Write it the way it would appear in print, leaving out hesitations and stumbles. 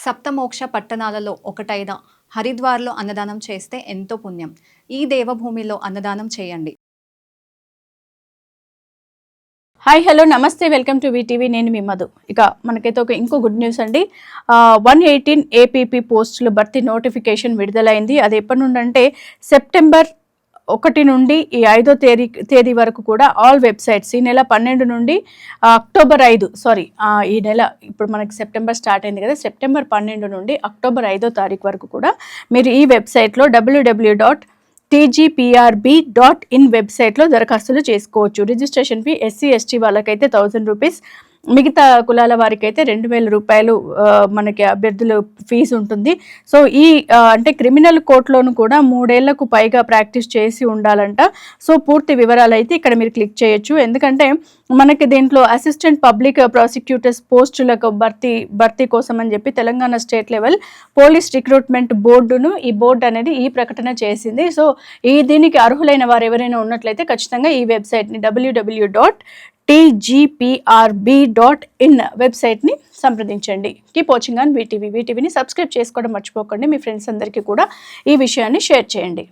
సప్తమోక్ష పట్టణాలలో ఒకటైన హరిద్వార్లో అన్నదానం చేస్తే ఎంతో పుణ్యం. ఈ దేవభూమిలో అన్నదానం చేయండి. హాయ్ హలో నమస్తే, వెల్కమ్ టు వీటీవీ. నేను మీ మధు. ఇక మనకైతే ఇంకో గుడ్ న్యూస్ అండి. 118 ఏపీపీ పోస్టులు భర్తీ నోటిఫికేషన్ విడుదలైంది. అది ఎప్పటి నుండి అంటే సెప్టెంబర్ 1 నుండి ఈ 5వ తేదీ వరకు కూడా ఆల్ వెబ్సైట్స్ ఈ నెల 12 నుండి అక్టోబర్ 5 ఈ నెల ఇప్పుడు మనకి సెప్టెంబర్ స్టార్ట్ అయింది కదా, సెప్టెంబర్ 12 నుండి అక్టోబర్ 5వ తారీఖు వరకు కూడా మీరు ఈ వెబ్సైట్లో www.tgprb.in వెబ్సైట్లో దరఖాస్తులు చేసుకోవచ్చు. రిజిస్ట్రేషన్ ఫీ ఎస్సీ ఎస్టీ వాళ్ళకైతే 1000 రూపీస్, మిగతా కులాల వారికి అయితే 2000 రూపాయలు మనకి అభ్యర్థుల ఫీజు ఉంటుంది. సో ఈ అంటే క్రిమినల్ కోర్టులోను కూడా 3 ఏళ్లకు పైగా ప్రాక్టీస్ చేసి ఉండాలంట. సో పూర్తి వివరాలు అయితే ఇక్కడ మీరు క్లిక్ చేయొచ్చు. ఎందుకంటే మనకి దీంట్లో అసిస్టెంట్ పబ్లిక్ ప్రాసిక్యూటర్స్ పోస్టులకు భర్తీ కోసం అని చెప్పి Telangana state level police recruitment బోర్డును ఈ బోర్డు అనేది ఈ ప్రకటన చేసింది. సో దీనికి అర్హులైన వారు ఎవరైనా ఉన్నట్లయితే ఖచ్చితంగా ఈ వెబ్సైట్ని www.tgprb.in వెబ్సైట్ని సంప్రదించండి. కీప్ వాచింగ్ ఆన్ వీటీవీని సబ్స్క్రైబ్ చేసుకోవడం మర్చిపోకండి. మీ ఫ్రెండ్స్ అందరికీ కూడా ఈ విషయాన్ని షేర్ చేయండి.